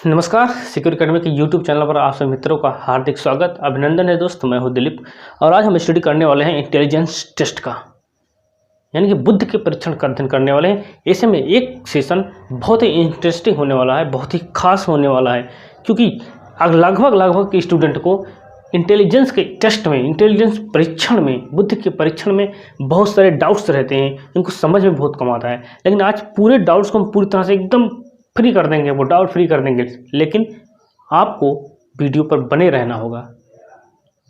नमस्कार, secure academy के YouTube channel पर आप सभी मित्रों का हार्दिक स्वागत अभिनंदन है दोस्त। मैं हूं दिलीप और आज हम स्टडी करने वाले हैं इंटेलिजेंस टेस्ट का, यानी कि बुद्धि के परीक्षण का अध्ययन करने वाले हैं। ऐसे में एक सेशन बहुत ही इंटरेस्टिंग होने वाला है, बहुत ही खास होने वाला है, क्योंकि लगभग के स्टूडेंट को इंटेलिजेंस के टेस्ट में, इंटेलिजेंस परीक्षण में, बुद्धि के परीक्षण में बहुत सारे डाउट्स रहते हैं, इनको समझ में बहुत कम आता है। लेकिन आज पूरे डाउट्स को हम पूरी तरह से एकदम फ्री कर देंगे, वो डाउट फ्री कर देंगे। लेकिन आपको वीडियो पर बने रहना होगा,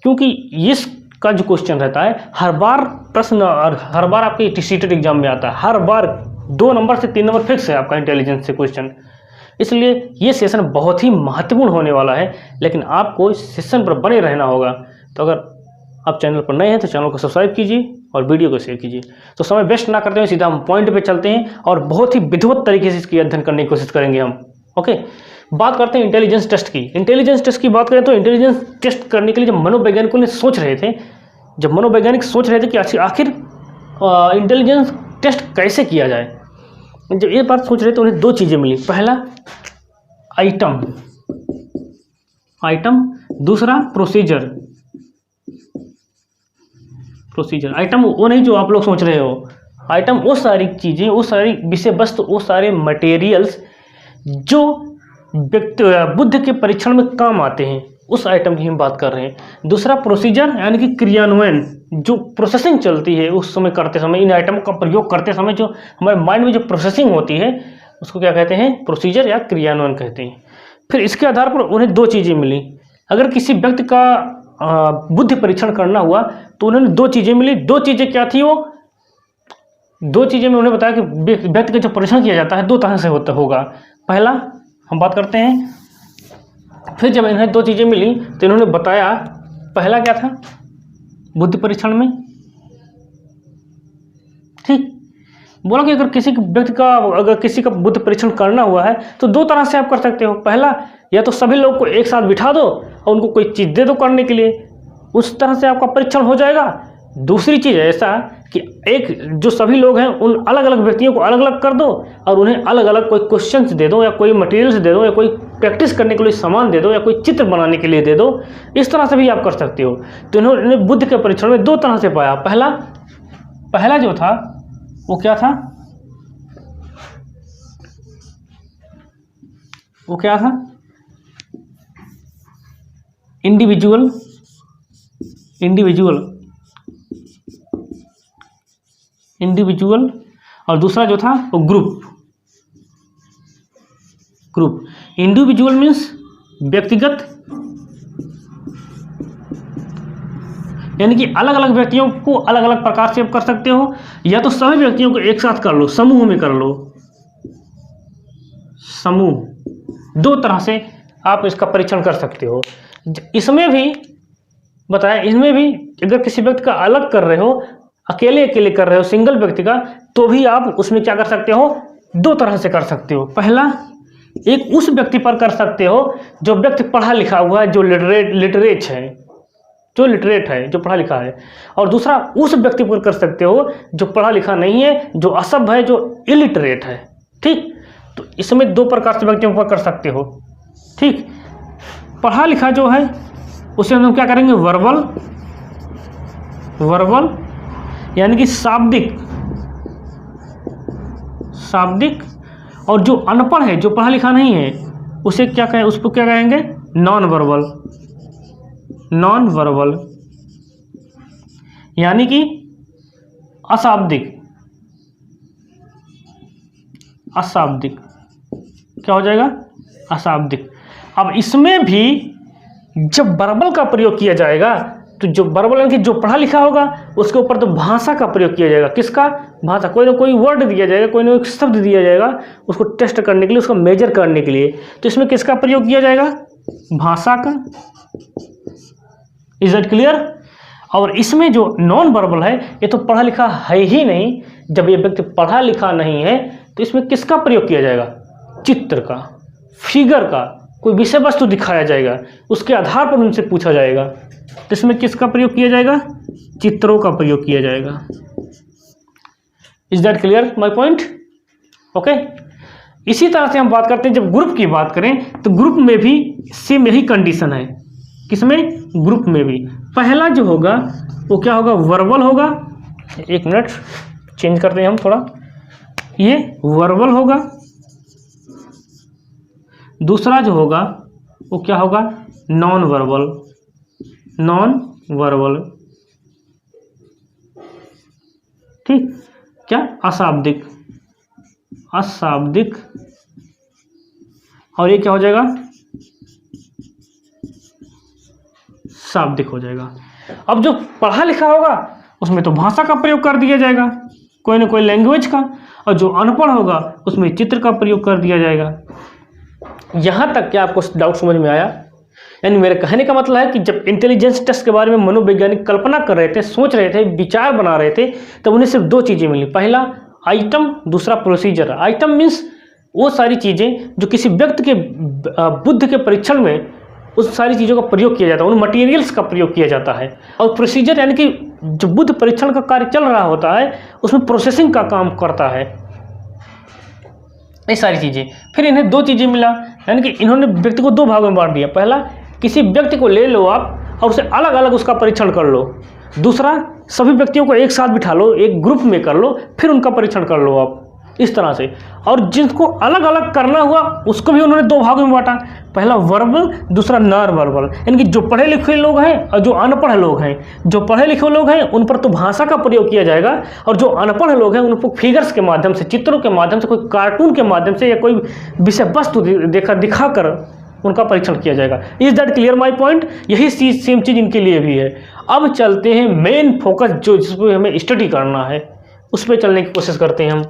क्योंकि इसका जो क्वेश्चन रहता है हर बार प्रश्न और हर बार आपके टीसीटेट एग्जाम में आता है। हर बार 2 नंबर से 3 नंबर फिक्स है आपका इंटेलिजेंस से क्वेश्चन। इसलिए ये सेशन बहुत ही महत्वपूर्ण होने वाला है, लेकिन आपको इस सेशन पर बने रहना होगा। तो अगर आप चैनल पर नए हैं तो चैनल को सब्सक्राइब कीजिए और वीडियो को शेयर कीजिए। तो समय वेस्ट ना करते हुए सीधा हम पॉइंट पे चलते हैं और बहुत ही विधिवत तरीके से इसकी अध्ययन करने की कोशिश करेंगे हम। ओके, बात करते हैं इंटेलिजेंस टेस्ट की। इंटेलिजेंस टेस्ट की बात करें तो इंटेलिजेंस टेस्ट करने के लिए जब मनोवैज्ञानिकों ने सोच रहे थे, जब मनोवैज्ञानिक सोच रहे थे कि आखिर इंटेलिजेंस टेस्ट कैसे किया जाए, जब ये बात सोच रहे थे उन्हें 2 चीज़ें मिली। पहला आइटम, दूसरा प्रोसीजर। आइटम वो नहीं जो आप लोग सोच रहे हो, आइटम वो सारी चीज़ें, वो सारी विषय वस्तु, वो सारे मटेरियल्स जो बुद्धि के परीक्षण में काम आते हैं, उस आइटम की हम बात कर रहे हैं। दूसरा प्रोसीजर, यानी कि क्रियान्वयन, जो प्रोसेसिंग चलती है उस समय करते समय, इन आइटम का प्रयोग करते समय जो हमारे माइंड में जो प्रोसेसिंग होती है उसको क्या कहते हैं? प्रोसीजर या क्रियान्वयन कहते हैं। फिर इसके आधार पर उन्हें 2 चीज़ें मिली। अगर किसी व्यक्ति का बुद्धि परीक्षण करना हुआ तो उन्होंने 2 चीज़ें मिली। 2 चीज़ें क्या थी? वो 2 चीज़ें में उन्होंने बताया कि व्यक्ति का जो परीक्षण किया जाता है 2 तरह से होगा। पहला हम बात करते हैं, फिर जब इन्हें 2 चीज़ें मिली तो इन्होंने बताया, पहला क्या था बुद्धि परीक्षण में, ठीक, बोला कि अगर किसी का बुद्धि परीक्षण करना हुआ है तो 2 तरह से आप कर सकते हो। पहला, या तो सभी लोग को एक साथ बिठा दो और उनको कोई चीज़ दे दो करने के लिए, उस तरह से आपका परीक्षण हो जाएगा। दूसरी चीज़ है ऐसा कि एक जो सभी लोग हैं उन अलग अलग व्यक्तियों को अलग अलग कर दो और उन्हें अलग अलग कोई क्वेश्चंस दे दो, या कोई मटेरियल्स दे दो, या कोई प्रैक्टिस करने के लिए सामान दे दो, या कोई चित्र बनाने के लिए दे दो। इस तरह से भी आप कर सकते हो। तो इन्होंने बुद्धि के परीक्षण में 2 तरह से पाया। पहला जो था वो क्या था? इंडिविजुअल, और दूसरा जो था वो ग्रुप। इंडिविजुअल मीन्स व्यक्तिगत, यानी कि अलग अलग व्यक्तियों को अलग अलग प्रकार से आप कर सकते हो, या तो सभी व्यक्तियों को एक साथ कर लो, समूह में कर लो। समूह 2 तरह से आप इसका परीक्षण कर सकते हो। इसमें भी बताया, इसमें भी अगर किसी व्यक्ति का अलग कर रहे हो, अकेले कर रहे हो, सिंगल व्यक्ति का, तो भी आप उसमें क्या कर सकते हो? 2 तरह से कर सकते हो। पहला, एक उस व्यक्ति पर कर सकते हो जो व्यक्ति पढ़ा लिखा हुआ है, जो लिटरेट है, जो पढ़ा लिखा है। और दूसरा, उस व्यक्ति पर कर सकते हो जो पढ़ा लिखा नहीं है, जो असभ्य है, जो इलिटरेट है। ठीक, तो इसमें 2 प्रकार से व्यक्तियों पर कर सकते हो। ठीक, पढ़ा लिखा जो है उसे हम क्या करेंगे? वर्बल, यानी कि शाब्दिक। और जो अनपढ़ है, जो पढ़ा लिखा नहीं है, उसे क्या कहें? उसको क्या कहेंगे? नॉन वर्बल, यानी कि अशाब्दिक। क्या हो जाएगा? अशाब्दिक। अब इसमें भी जब वर्बल का प्रयोग किया जाएगा तो जो वर्बल यानी कि जो पढ़ा लिखा होगा उसके ऊपर तो भाषा का प्रयोग किया जाएगा। किसका? भाषा। कोई ना कोई वर्ड दिया जाएगा, कोई ना कोई शब्द दिया जाएगा उसको टेस्ट करने के लिए, उसको मेजर करने के लिए। तो इसमें किसका प्रयोग किया जाएगा? भाषा का। Is that clear? और इसमें जो नॉन वर्बल है, ये तो पढ़ा लिखा है ही नहीं। जब ये व्यक्ति पढ़ा लिखा नहीं है तो इसमें किसका प्रयोग किया जाएगा? चित्र का, फिगर का। कोई विषय वस्तु दिखाया जाएगा, उसके आधार पर उनसे पूछा जाएगा, तो इसमें किसका प्रयोग किया जाएगा? चित्रों का प्रयोग किया जाएगा। Is that clear my point? Okay, इसी तरह से हम बात करते हैं, जब ग्रुप की बात करें तो ग्रुप में भी सेम यही कंडीशन है। किसमें? ग्रुप में भी। पहला जो होगा वो क्या होगा? वर्बल होगा। एक मिनट, चेंज करते हैं हम थोड़ा, ये वर्बल होगा। दूसरा जो होगा वो क्या होगा? Non verbal. नॉन वर्बल, ठीक। क्या? अशाब्दिक। अशाब्दिक। और ये क्या हो जाएगा? शाब्दिक हो जाएगा। अब जो पढ़ा लिखा होगा उसमें तो भाषा का प्रयोग कर दिया जाएगा, कोई ना कोई लैंग्वेज का, और जो अनपढ़ होगा उसमें चित्र का प्रयोग कर दिया जाएगा। यहाँ तक क्या आपको डाउट समझ में आया? यानी मेरे कहने का मतलब है कि जब इंटेलिजेंस टेस्ट के बारे में मनोवैज्ञानिक कल्पना कर रहे थे, सोच रहे थे, विचार बना रहे थे, तब उन्हें सिर्फ दो चीज़ें मिली। पहला आइटम, दूसरा प्रोसीजर। आइटम मीन्स वो सारी चीज़ें जो किसी व्यक्ति के बुद्धि के परीक्षण में उस सारी चीज़ों का प्रयोग किया जाता है, उन मटेरियल्स का प्रयोग किया जाता है। और प्रोसीजर यानी कि जो बुद्ध परीक्षण का कार्य चल रहा होता है उसमें प्रोसेसिंग का काम करता है, ये सारी चीज़ें। फिर इन्हें दो चीज़ें मिला, यानी कि इन्होंने व्यक्ति को दो भागों में बांट दिया। पहला, किसी व्यक्ति को ले लो आप और उसे अलग अलग उसका परीक्षण कर लो। दूसरा, सभी व्यक्तियों को एक साथ बिठा लो, एक ग्रुप में कर लो, फिर उनका परीक्षण कर लो आप, इस तरह से। और जिसको अलग अलग करना हुआ उसको भी उन्होंने दो भागों में बांटा। पहला वर्बल, दूसरा नॉन वर्बल। यानी कि जो पढ़े लिखे लोग हैं और जो अनपढ़ लोग हैं। जो पढ़े लिखे लोग हैं उन पर तो भाषा का प्रयोग किया जाएगा, और जो अनपढ़ लोग हैं उनको फिगर्स के माध्यम से, चित्रों के माध्यम से, कोई कार्टून के माध्यम से या कोई विषय वस्तु दिखाकर उनका परीक्षण किया जाएगा। Is that clear my point? यही सेम चीज़ इनके लिए भी है। अब चलते हैं मेन फोकस जो जिस पर हमें स्टडी करना है उस पर चलने की कोशिश करते हैं हम।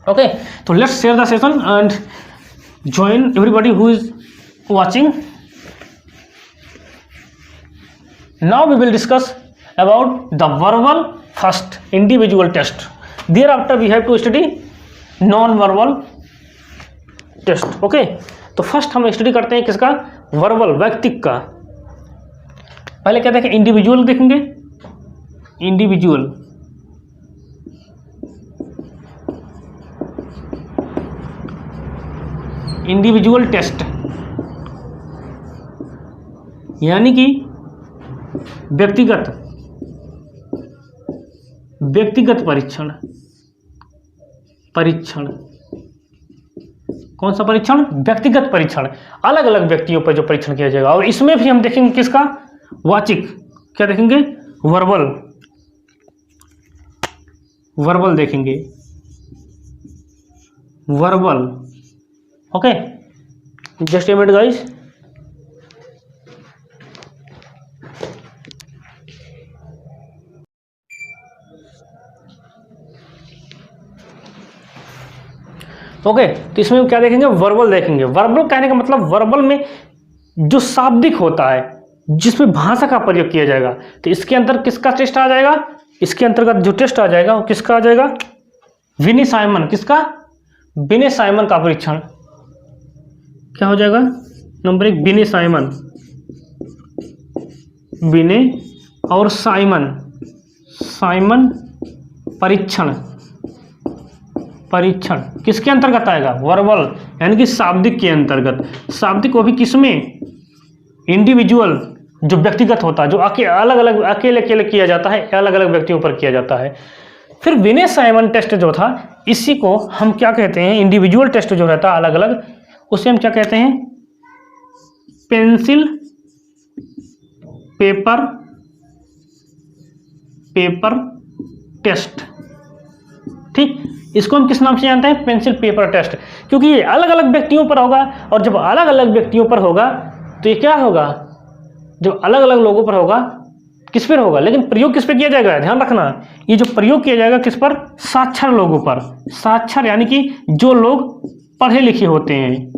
ओके, तो let's share the session and join everybody who is watching. Now we will discuss about the verbal first individual test. Thereafter we have to study non-verbal test. Okay, तो फर्स्ट हम स्टडी करते हैं किसका? Verbal, व्यक्तिक का। पहले क्या देखें? इंडिविजुअल देखेंगे। इंडिविजुअल, इंडिविजुअल टेस्ट यानी कि व्यक्तिगत परीक्षण। कौन सा परीक्षण? व्यक्तिगत परीक्षण। अलग अलग व्यक्तियों पर जो परीक्षण किया जाएगा। और इसमें भी हम देखेंगे किसका? वाचिक। क्या देखेंगे? वर्बल देखेंगे। Verbal. Okay, just a minute guys. Okay, तो इसमें क्या देखेंगे? वर्बल देखेंगे। वर्बल कहने का मतलब वर्बल में जो शाब्दिक होता है, जिसमें भाषा का प्रयोग किया जाएगा। तो इसके अंदर किसका टेस्ट आ जाएगा? इसके अंतर्गत जो टेस्ट आ जाएगा वो किसका आ जाएगा? विने साइमन। किसका? विने साइमन का परीक्षण। क्या हो जाएगा? नंबर एक, विने साइमन। विने और साइमन परीक्षण किसके अंतर्गत आएगा? वर्बल यानी कि शाब्दिक के अंतर्गत। शाब्दिक वो भी किसमें? इंडिविजुअल, जो व्यक्तिगत होता है, जो अकेले किया जाता है, अलग अलग व्यक्तियों पर किया जाता है। फिर विने साइमन टेस्ट जो था, इसी को हम क्या कहते हैं? इंडिविजुअल टेस्ट जो रहता है अलग अलग, उसे हम क्या कहते हैं? Pencil paper test. ठीक, इसको हम किस नाम से जानते हैं? Pencil paper test. क्योंकि ये अलग अलग व्यक्तियों पर होगा, और जब अलग अलग व्यक्तियों पर होगा तो ये क्या होगा? जब अलग अलग लोगों पर होगा, किस पर होगा? लेकिन प्रयोग किस पर किया जाएगा? ध्यान रखना, ये जो प्रयोग किया जाएगा किस पर? साक्षर लोगों पर। साक्षर यानी कि जो लोग पढ़े लिखे होते हैं।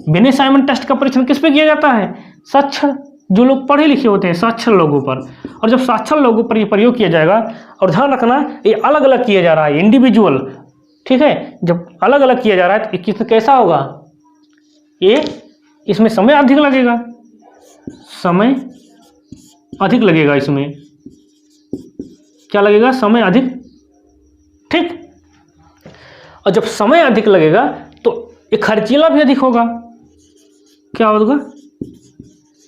विने साइमन टेस्ट का परीक्षण किस पे किया जाता है? साक्षर, जो लोग पढ़े लिखे होते हैं, साक्षर लोगों पर। और जब साक्षर लोगों पर ये प्रयोग किया जाएगा, और ध्यान रखना ये अलग अलग किया जा रहा है, इंडिविजुअल। ठीक है, जब अलग अलग किया जा रहा है तो कैसा होगा? ये इसमें समय अधिक लगेगा, इसमें क्या लगेगा? समय अधिक। ठीक, और जब समय अधिक लगेगा तो ये खर्चीला भी अधिक होगा। क्या होगा?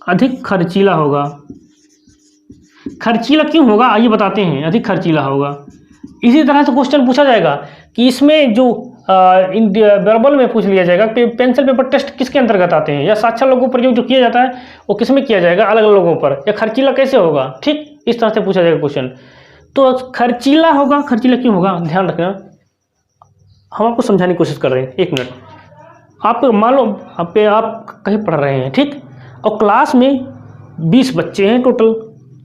अधिक खर्चीला होगा। खर्चीला क्यों होगा आइए बताते हैं। अधिक खर्चीला होगा। इसी तरह से क्वेश्चन पूछा जाएगा कि इसमें जो वर्बल में पूछ लिया जाएगा कि पेंसिल पेपर टेस्ट किसके अंतर्गत आते हैं, या साक्षर लोगों पर जो किया जाता है वो किस में किया जाएगा, अलग अलग लोगों पर, या खर्चीला कैसे होगा। ठीक इस तरह से पूछा जाएगा क्वेश्चन। तो खर्चीला होगा। खर्चीला क्यों होगा ध्यान रखना, हम आपको समझाने की कोशिश कर रहे हैं। एक मिनट, आप मान लो आप कहीं पढ़ रहे हैं, ठीक, और क्लास में 20 बच्चे हैं टोटल,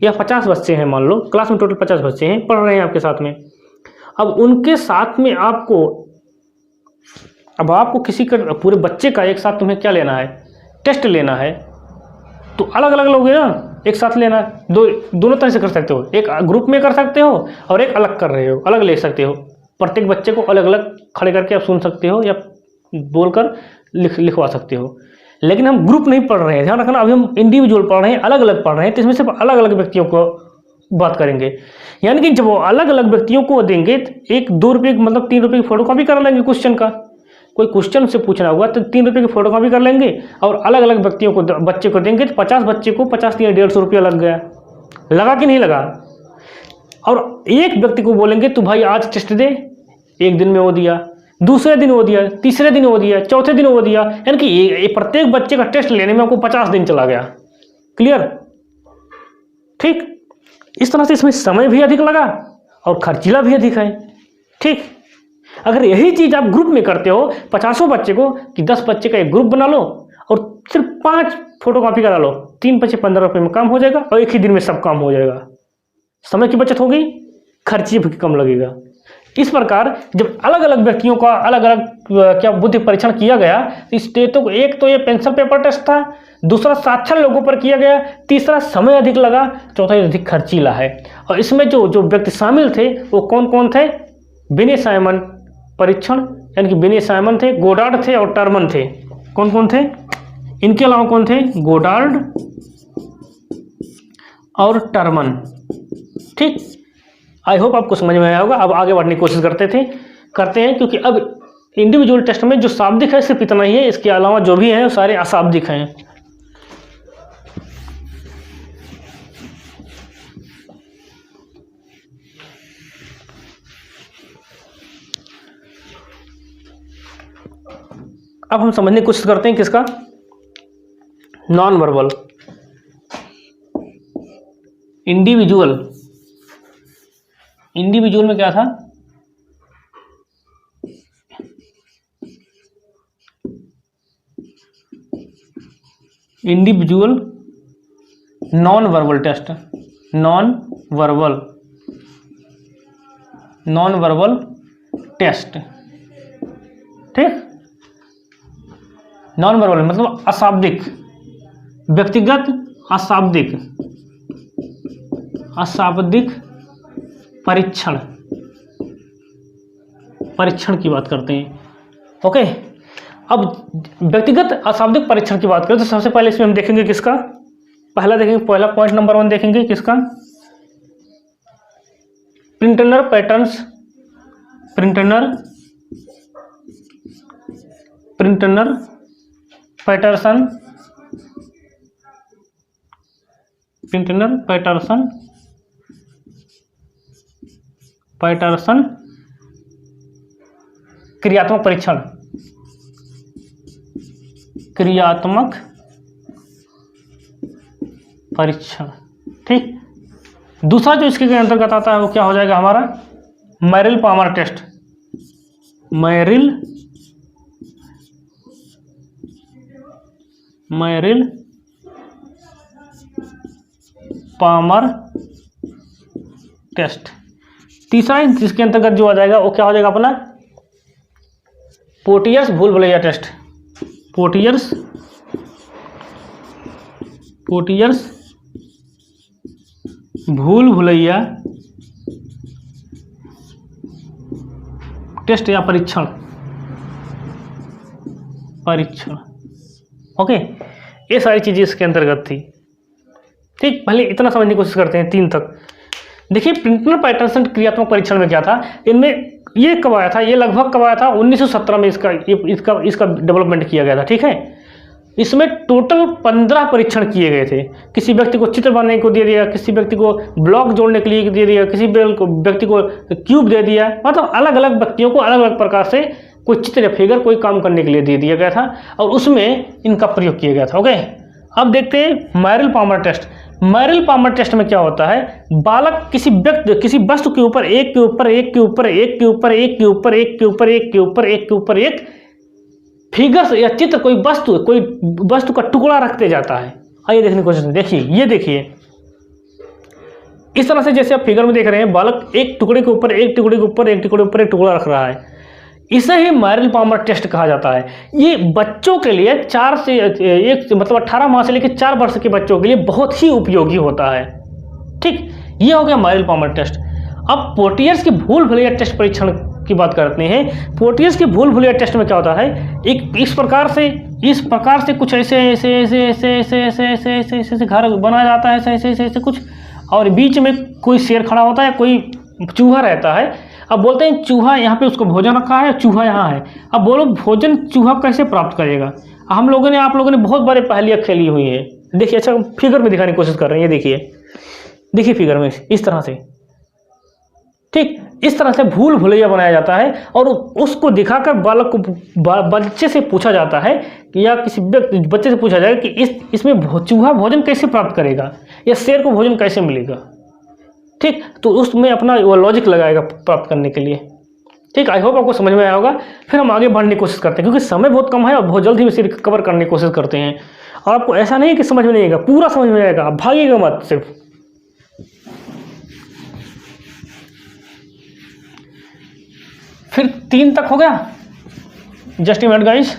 या 50 बच्चे हैं, मान लो क्लास में टोटल 50 बच्चे हैं पढ़ रहे हैं आपके साथ में। अब उनके साथ में आपको किसी का पूरे बच्चे का एक साथ तुम्हें क्या लेना है, टेस्ट लेना है, तो अलग अलग लोगे ना, एक साथ लेना है। दोनों तरह से कर सकते हो, एक ग्रुप में कर सकते हो और एक अलग कर रहे हो, अलग ले सकते हो। प्रत्येक बच्चे को अलग अलग खड़े करके आप सुन सकते हो या बोलकर लिखवा सकते हो। लेकिन हम ग्रुप नहीं पढ़ रहे हैं, ध्यान रखना। अभी हम इंडिविजुअल पढ़ रहे हैं, अलग अलग पढ़ रहे हैं, तो इसमें सिर्फ अलग अलग व्यक्तियों को बात करेंगे। यानी कि जब वो अलग अलग व्यक्तियों को देंगे तो 1-2 रुपये मतलब 3 रुपये की फोटोकॉपी कर लेंगे क्वेश्चन का। कोई क्वेश्चन से पूछना हुआ तो 3 रुपये की फोटोकॉपी कर लेंगे, और अलग अलग व्यक्तियों को बच्चे को देंगे तो 50 बच्चे को 50 या 150 रुपया लग गया। लगा कि नहीं लगा? और एक व्यक्ति को बोलेंगे तू भाई आज टेस्ट दे, एक दिन में वो दिया, दूसरे दिन वो दिया, तीसरे दिन वो दिया, चौथे दिन वो दिया, यानी कि प्रत्येक बच्चे का टेस्ट लेने में आपको 50 दिन चला गया। क्लियर? ठीक, इस तरह से इसमें समय भी अधिक लगा और खर्चीला भी अधिक है। ठीक, अगर यही चीज आप ग्रुप में करते हो 50 बच्चे को, कि 10 बच्चे का एक ग्रुप बना लो और सिर्फ 5 फोटोकॉपी करा लो, 3 बच्चे 15 रुपये में काम हो जाएगा और एक ही दिन में सब काम हो जाएगा। समय की बचत होगी, खर्ची भी कम लगेगा। इस प्रकार जब अलग अलग व्यक्तियों का अलग अलग क्या बुद्धि परीक्षण किया गया, इस तो एक तो ये पेंसिल पेपर टेस्ट था, दूसरा साक्षर लोगों पर किया गया, तीसरा समय अधिक लगा, चौथा अधिक खर्चीला है। और इसमें जो व्यक्ति शामिल थे वो कौन कौन थे? बिने साइमन परीक्षण, यानी कि बिने साइमन थे, गोडार्ड थे और टर्मन थे। कौन कौन थे? इनके अलावा कौन थे? गोडार्ड और टर्मन। ठीक, आई होप आपको समझ में आया होगा। अब आगे बढ़ने की कोशिश करते हैं, क्योंकि अब इंडिविजुअल टेस्ट में जो शाब्दिक है सिर्फ इतना ही है, इसके अलावा जो भी है वो सारे अशाब्दिक हैं। अब हम समझने की कोशिश करते हैं किसका? Non verbal. इंडिविजुअल में क्या था? Individual non verbal test, non verbal test. ठीक, नॉन वर्बल मतलब अशाब्दिक, व्यक्तिगत अशाब्दिक परीक्षण की बात करते हैं। ओके, अब व्यक्तिगत अशाब्दिक परीक्षण की बात करें तो सबसे पहले इसमें हम देखेंगे किसका? पहला पॉइंट नंबर 1 देखेंगे किसका? प्रिंटनर पैटर्सन क्रियात्मक परीक्षण। ठीक, दूसरा जो इसके अंतर्गत आता है वो क्या हो जाएगा हमारा? Merrill Palmer test. Merrill Palmer test. तीसरा जिसके अंतर्गत जो आ जाएगा वो क्या हो जाएगा अपना? पोर्टियर्स भूल भुलैया टेस्ट। पोर्टियर्स भूल भुलैया टेस्ट या परीक्षण। ओके, ये सारी चीजें इसके अंतर्गत थी। ठीक, पहले इतना समझने की कोशिश करते हैं 3 तक। देखिए, प्रिंटनर पैटर्सन क्रियात्मक परीक्षण में क्या था? इनमें ये कब आया था, ये लगभग कब आया था 1917 में इसका डेवलपमेंट किया गया था। ठीक है, इसमें टोटल 15 परीक्षण किए गए थे। किसी व्यक्ति को चित्र बनाने को दे दिया, किसी व्यक्ति को ब्लॉक जोड़ने के लिए दे दिया, किसी व्यक्ति को क्यूब दे दिया, मतलब अलग अलग व्यक्तियों को अलग अलग प्रकार से कोई चित्र या फिगर कोई काम करने के लिए दे दिया गया था और उसमें इनका प्रयोग किया गया था। ओके, अब देखते हैं Merrill Palmer test. Merrill Palmer test में क्या होता है, बालक किसी वस्तु के ऊपर एक के ऊपर एक के ऊपर एक के ऊपर एक के ऊपर एक के ऊपर एक के ऊपर एक के ऊपर एक फिगर्स या चित्र कोई वस्तु का टुकड़ा रखते जाता है। आइए देखने की कोशिश करें। देखिए, ये देखिए इस तरह से जैसे आप फिगर में देख रहे हैं, बालक एक टुकड़े के ऊपर एक टुकड़े के ऊपर एक टुकड़े ऊपर एक टुकड़ा रख रहा है। इसे ही मैरिल पामर टेस्ट कहा जाता है। ये बच्चों के लिए 18 माह से लेकर 4 वर्ष के बच्चों के लिए बहुत ही उपयोगी होता है। ठीक, ये हो गया मैरिल पामर टेस्ट। अब पोर्टियर्स की भूल भुलैया टेस्ट परीक्षण की बात करते हैं। पोर्टियर्स की भूल भुलैया टेस्ट में क्या होता है, एक इस प्रकार से कुछ ऐसे घर बनाया जाता है, ऐसे कुछ, और बीच में कोई शेर खड़ा होता है, कोई चूहा रहता है। अब बोलते हैं चूहा यहाँ पे उसको भोजन रखा है, चूहा यहाँ है। अब बोलो भोजन चूहा कैसे प्राप्त करेगा। आप लोगों ने बहुत बारे पहेलियाँ खेली हुई है। देखिए, अच्छा फिगर में दिखाने की कोशिश कर रहे हैं। ये देखिए फिगर में इस तरह से, ठीक, इस तरह से भूल भुलैया बनाया जाता है और उसको दिखाकर बालक को बच्चे से पूछा जाता है कि या किसी बच्चे से पूछा जाएगा कि इसमें चूहा भोजन कैसे प्राप्त करेगा या शेर को भोजन कैसे मिलेगा। ठीक, तो उसमें अपना वो लॉजिक लगाएगा प्राप्त करने के लिए। ठीक, आई होप आपको समझ में आया होगा। फिर हम आगे बढ़ने की कोशिश करते हैं क्योंकि समय बहुत कम है और बहुत जल्द ही इसे कवर करने की कोशिश करते हैं। और आपको ऐसा नहीं है कि समझ में नहीं आएगा, पूरा समझ में आएगा, आप भागिएगा मत सिर्फ। फिर 3 तक हो गया। Just a minute guys.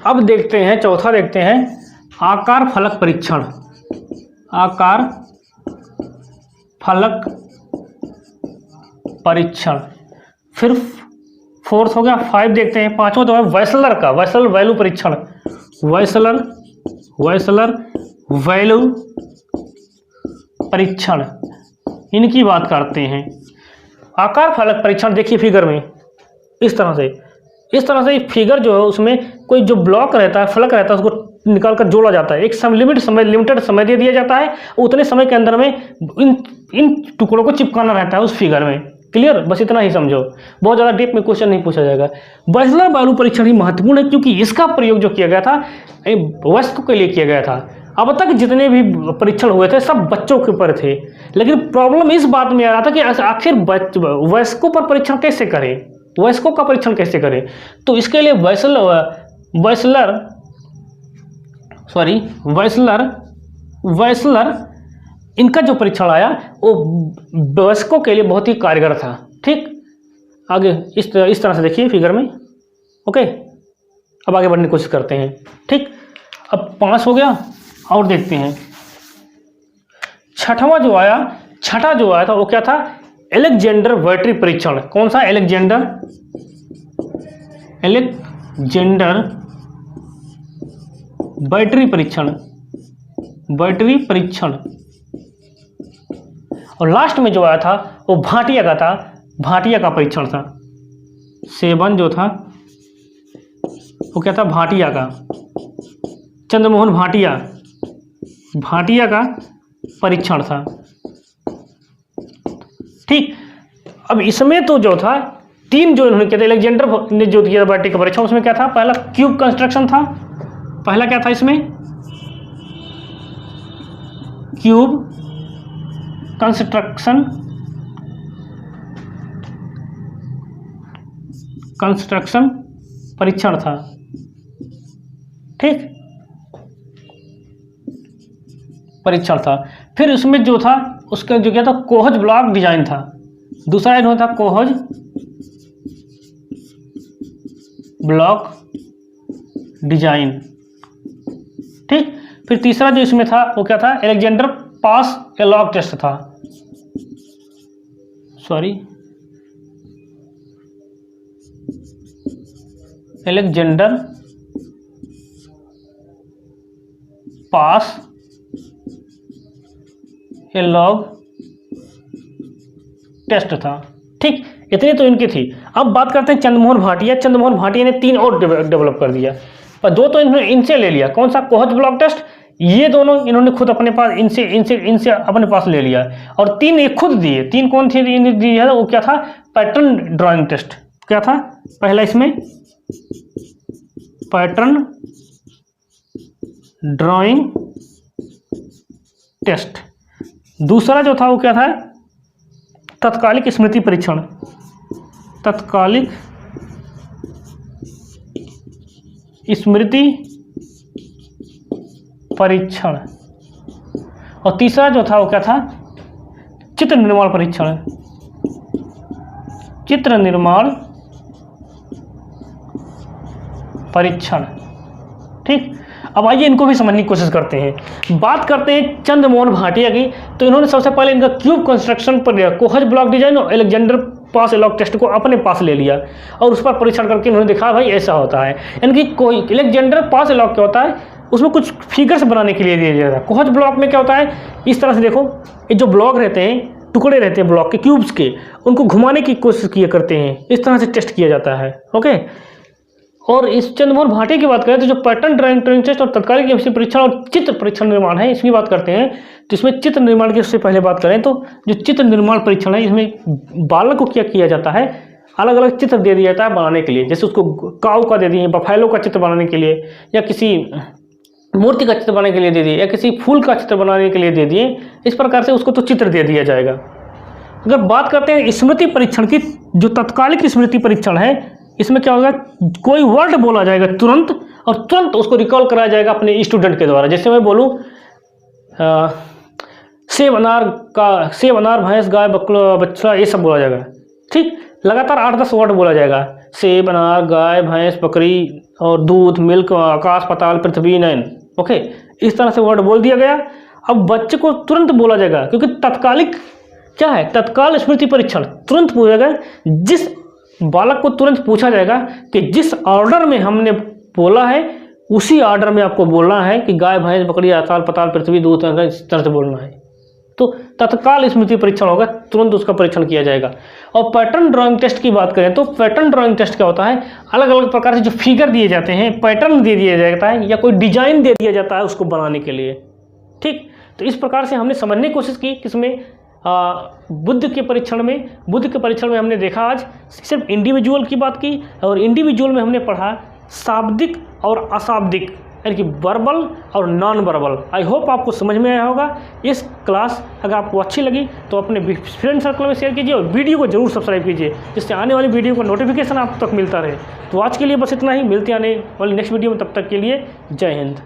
अब देखते हैं चौथा, देखते हैं आकार फलक परीक्षण। आकार फलक परीक्षण। फिर 4th हो गया। 5 देखते हैं। 5वां जो है वेसलर का, वेसल वैल्यू परीक्षण। वेसलर वैल्यू परीक्षण, इनकी बात करते हैं। आकार फलक परीक्षण देखिए फिगर में इस तरह से फिगर जो है उसमें कोई जो ब्लॉक रहता है, फलक रहता है, उसको निकाल कर जोड़ा जाता है। एक लिमिटेड समय दे दिया जाता है, उतने समय के अंदर में इन टुकड़ों को चिपकाना रहता है उस फिगर में। क्लियर, बस इतना ही समझो, बहुत ज़्यादा डीप में क्वेश्चन नहीं पूछा जाएगा। वेसलर वैल्यू परीक्षण ही महत्वपूर्ण है क्योंकि इसका प्रयोग जो किया गया था वयस्क के लिए किया गया था। अब तक जितने भी परीक्षण हुए थे सब बच्चों के ऊपर थे, लेकिन प्रॉब्लम इस बात में आ रहा था कि आखिर वयस्कों पर परीक्षण कैसे करें, वयस्कों का परीक्षण कैसे करें। तो इसके लिए वेसलर इनका जो परीक्षण आया वो वयस्कों के लिए बहुत ही कारगर था। ठीक, आगे इस तरह से देखिए फिगर में। ओके, अब आगे बढ़ने की कोशिश करते हैं। ठीक, अब 5 हो गया और देखते हैं छठा जो आया था वो क्या था, एलेक्जेंडर बैटरी परीक्षण। कौन सा, एलेक्जेंडर बैटरी परीक्षण। और लास्ट में जो आया था वो भाटिया का परीक्षण था। 7 जो था वो क्या था, भाटिया का, चंद्रमोहन भाटिया का परीक्षण था। ठीक, अब इसमें तो जो था 3 जो इन्होंने किया था, एलेक्जेंडर ने जो किया बैटरी का परीक्षण, उसमें क्या था, पहला क्यूब कंस्ट्रक्शन था। पहला क्या था इसमें, क्यूब कंस्ट्रक्शन परीक्षण था। ठीक, परीक्षण था। फिर उसमें जो था उसका जो क्या था, कोहज ब्लॉक डिजाइन था। दूसरा इन्होंने था कोहज ब्लॉक डिजाइन। ठीक, फिर तीसरा जो इसमें था वो क्या था, एलेक्जेंडर पास एलॉग टेस्ट था। एलेक्जेंडर पास ए लॉग टेस्ट था। ठीक, इतनी तो इनकी थी। अब बात करते हैं चंद्रमोहन भाटिया। चंद्रमोहन भाटिया ने 3 और डेवलप कर दिया, पर 2 तो इन्होंने इनसे ले लिया। कौन सा? कोहज ब्लॉक टेस्ट। ये दोनों इन्होंने खुद अपने पास इनसे अपने पास ले लिया, और 3 ये खुद दिए। 3 कौन थे दी है? वो क्या था? Pattern drawing test. क्या था पहला इसमें? Pattern drawing test. दूसरा जो था वो क्या था? तत्कालिक स्मृति परीक्षण। तत्कालिक स्मृति परीक्षण। और तीसरा जो था वो क्या था? चित्र निर्माण परीक्षण। चित्र निर्माण परीक्षण। ठीक, अब आइए इनको भी समझने की कोशिश करते हैं। बात करते हैं चंद्रमोहन भाटिया की। तो इन्होंने सबसे पहले इनका क्यूब कंस्ट्रक्शन पर लिया, कोहज ब्लॉक डिजाइन और अलेक्जेंडर पास लॉग टेस्ट को अपने पास ले लिया, और उस पर परीक्षण करके इन्होंने दिखा भाई ऐसा होता है। यानी कि कोई अलेक्जेंडर पास लॉग क्या होता है? उसमें कुछ फिगर्स बनाने के लिए दिया जाता है। कोहज ब्लॉक में क्या होता है? इस तरह से देखो, ये जो ब्लॉक रहते हैं, टुकड़े रहते हैं ब्लॉक के, क्यूब्स के, उनको घुमाने की कोशिश किया करते हैं। इस तरह से टेस्ट किया जाता है। ओके, और इस चंद्रमोहन भाटिया की बात करें तो जो पैटर्न ड्राइंग टेस्ट और तत्कालिक स्मृति परीक्षण और चित्र परीक्षण निर्माण है, इसकी बात करते हैं। तो इसमें चित्र निर्माण की सबसे पहले बात करें तो जो चित्र निर्माण परीक्षण है, इसमें बालक को क्या किया जाता है? अलग अलग चित्र दे दिया जाता है बनाने के लिए। जैसे उसको काऊ का दे दिए, बफैलो का चित्र बनाने के लिए, या किसी मूर्ति का चित्र बनाने के लिए दे दिए, या किसी फूल का चित्र बनाने के लिए दे दिए। इस प्रकार से उसको तो चित्र दे दिया जाएगा। अगर बात करते हैं स्मृति परीक्षण की, जो तत्कालिक स्मृति परीक्षण है, इसमें क्या होगा? कोई वर्ड बोला जाएगा तुरंत, और तुरंत उसको रिकॉल कराया जाएगा अपने स्टूडेंट के द्वारा। जैसे मैं बोलूँ सेब अनार भैंस गाय बछड़ा, ये सब बोला जाएगा। ठीक, लगातार 8-10 वर्ड बोला जाएगा। सेब अनार गाय भैंस बकरी और दूध मिल्क आकाश पाताल पृथ्वी नयन। ओके, इस तरह से वर्ड बोल दिया गया। अब बच्चे को तुरंत बोला जाएगा, क्योंकि तत्कालिक क्या है? तत्काल स्मृति परीक्षण। तुरंत पूछा जाएगा, जिस बालक को तुरंत पूछा जाएगा कि जिस ऑर्डर में हमने बोला है उसी ऑर्डर में आपको बोलना है कि गाय भैंस बकरी आकाश पाताल पृथ्वी दूध, इस तरह से बोलना है। तो तत्काल स्मृति परीक्षण होगा, तुरंत उसका परीक्षण किया जाएगा। और पैटर्न ड्राइंग टेस्ट की बात करें तो पैटर्न ड्राइंग टेस्ट क्या होता है? अलग अलग प्रकार से जो फिगर दिए जाते हैं, पैटर्न दे दिया जाता है, या कोई डिजाइन दे दिया जाता है उसको बनाने के लिए। ठीक, तो इस प्रकार से हमने समझने की कोशिश की। किसमें? बुद्ध के परीक्षण में हमने देखा आज सिर्फ इंडिविजुअल की बात की, और इंडिविजुअल में हमने पढ़ा शाब्दिक और अशाब्दिक, यानी कि वर्बल और नॉन वर्बल। आई होप आपको समझ में आया होगा। इस क्लास अगर आपको अच्छी लगी तो अपने फ्रेंड सर्कल में शेयर कीजिए, और वीडियो को जरूर सब्सक्राइब कीजिए, जिससे आने वाली वीडियो का नोटिफिकेशन आप तक मिलता रहे। तो आज के लिए बस इतना ही, मिलते आने वाली नेक्स्ट वीडियो में। तब तक के लिए जय हिंद।